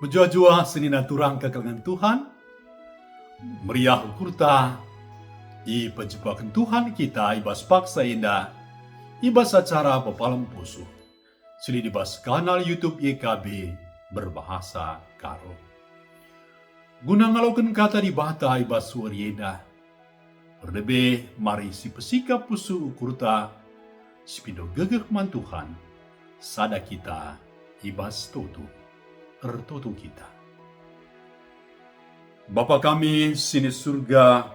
Berjua-jua senina turang kekelengan Tuhan, meriah ukurta, i penjebakan Tuhan kita ibas paksa indah, ibas acara pepalam pusuh, sili dibas kanal YouTube YKB berbahasa Karo. Guna ngalaukan kata di bata ibas suarieda, berdebe mari si pesika pusuh ukurta, si pindo gegeh man Tuhan, sada kita ibas totu. Ertoto kita. Bapa kami sini surga,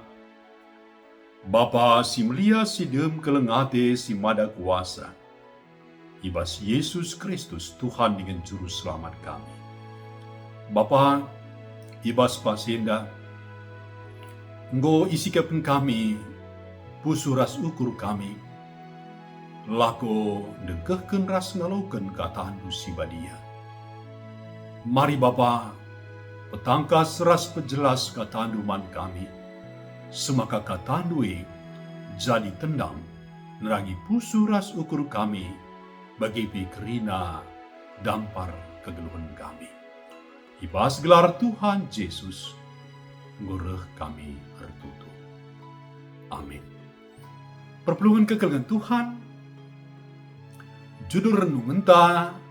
Bapa si mulia si dem kelengate si mada kuasa, ibas Yesus Kristus Tuhan dengan juru selamat kami. Bapa, ibas pasenda, Engkau isikapan kami, pusuras ukur kami, lako dengkehken ras ngalauken kataan si badia. Mari Bapa, petangkas ras pejelas katanduman kami, semaka katandui jadi tendang nerangi pusu ras ukur kami, bagi pikrina dampar kegeluhan kami. Ibas gelar Tuhan Yesus, ngureh kami tertutup. Amin. Perpelungan kekelengan Tuhan, judul renung entah,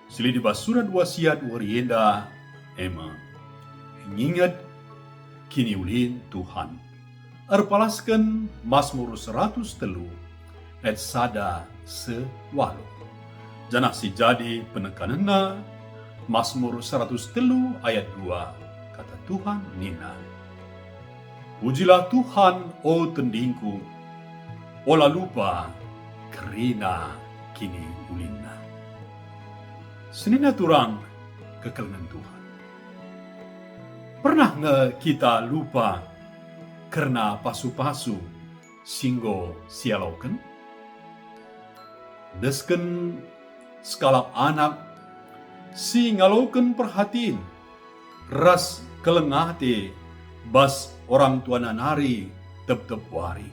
sili di surat wasiat warienda ema ngingat kini ulin Tuhan arpalaskan Mazmur 103 ayat sada sewalu janah si jadi penekanana Mazmur 103 ayat 2 kata Tuhan nina, pujilah Tuhan o tendingku, ola lupa kerina kini ulinna. Senina turang kekelengan Tuhan. Pernah nge kita lupa karena pasu-pasu singgo sialauken? Desken skalap anak si ngalauken perhatiin ras kelengate bas orang tua nanari tep-tep wari.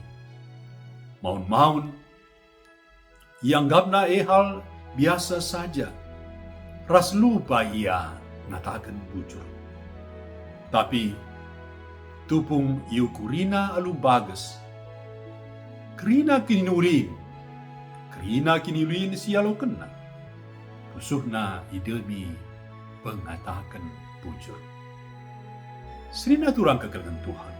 Maun-maun yang gapna hal biasa saja. Ras lupa ia ngatakan bujur. Tapi tupung iukurina alu bagas. Kerina kinulin sialo kena. Pusuhna idemi pengatakan bujur. Serina turang kekelengan Tuhan.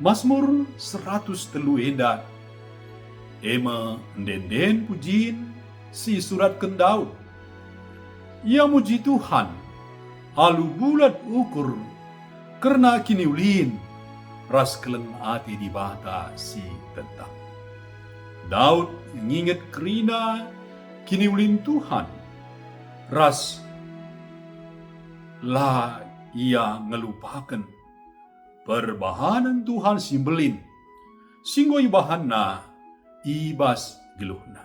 Mazmur 103 enda. Ema ndenden pujin si surat Daud. Ia muji Tuhan, alu bulat ukur, karena kini ulin, ras keleng ati di bata si tetap. Daud nginget kerina kini ulin Tuhan, ras lah ia ngelupakan perbahanan Tuhan simbelin, singgo ibahanna ibas geluhna.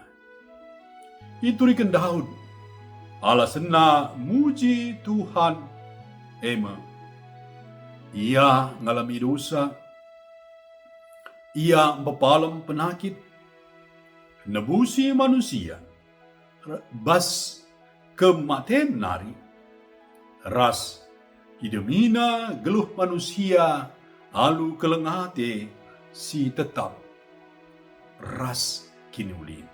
Iturikan Daud, alasena muji Tuhan ema. Ia ngalami dosa, ia bepalam penakit, nebusi manusia, bas kematian nari, ras idemina geluh manusia, alu kelengate si tetap, ras kinulin.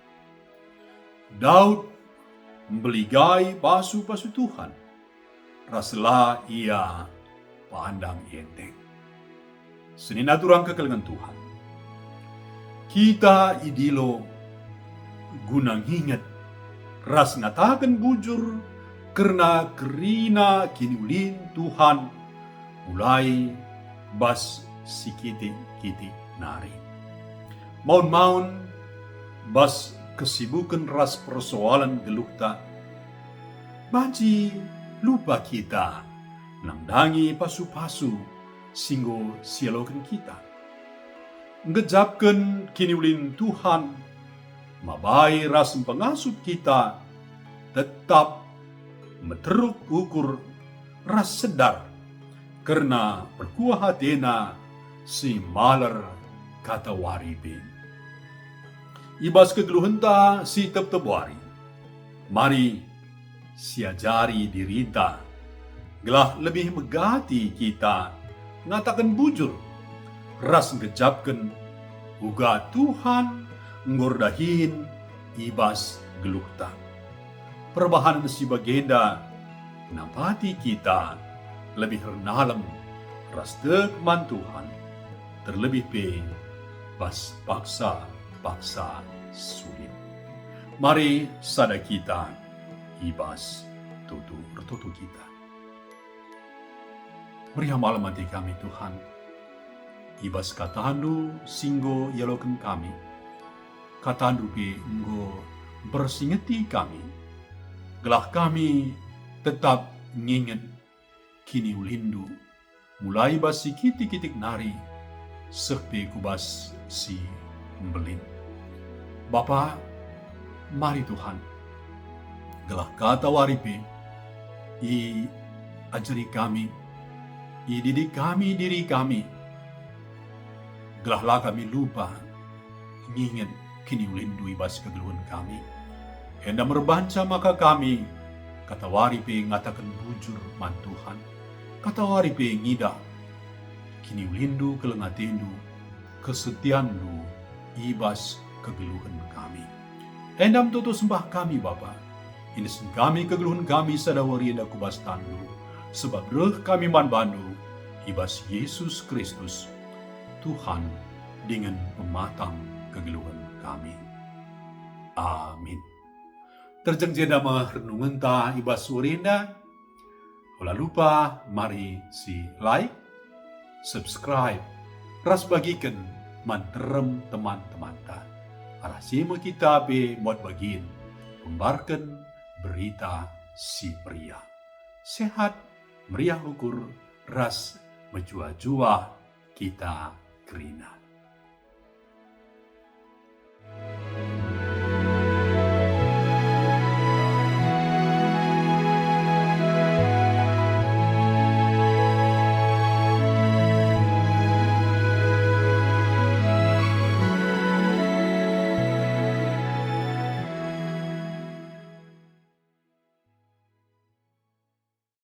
Daud membeligai pasu-pasu Tuhan, raslah ia pandang enteng. Senina turang kekelengan Tuhan. Kita idilo gunang ingat, ras ngatakan bujur, karena kerina kinulin Tuhan, mulai bas sikiti-kiti nari. Maun-maun bas kesibukan ras persoalan gelukta, baji lupa kita nangdangi pasu-pasu singgo sialokan kita. Ngejapkan kini ulin Tuhan, mabai ras pengasup kita, tetap meteruk ukur ras sedar, karena perkuah hatena si maler kata waribin. Ibas kegeluhenta si tep-tep wari. Mari siajari dirita, gelah lebih megati kita, ngatakan bujur, ras ngejapken, uga Tuhan ngordahin ibas gelukta. Perbahanan si bagenda, napati kita lebih renalem, ras tekman Tuhan, terlebih pe bas paksa sulit. Mari sada kita ibas tutu kita. Meriah malam hati kami Tuhan. Ibas katandu singgo yaloken kami. Katandu pe enggo bersingeti kami. Gelah kami tetap nginget kini ulindu. Mulai basi kitik-kitik nari. Sekpe kubas si membelin. Bapa, mari Tuhan. Gelah kata waripe, i ajari kami, i didik kami diri kami. Gelahlah kami lupa, nginget kini ulindu ibas kegeluhan kami. Hendak merbanca maka kami, kata waripe ngatakan bujur man Tuhan. Kata waripe ngida, kini ulindu kelengatendu, kesetiandu ibas kegeluhan kami. Endam tutu sembah kami Bapa. Ini kami kegeluhan kami sadawari enda kubas tandu. Sebab reh kami man bandu. Ibas Yesus Kristus. Tuhan dengan pematang kegeluhan kami. Amin. Terjeng jeda renungan ta ibas surinda. Ola lupa mari si like, subscribe, ras bagikan manterem teman-teman ta. Arasima kita be buat bagin, pembarkan berita si pria. Sehat, meriah ukur, ras menjua-jua kita kerina.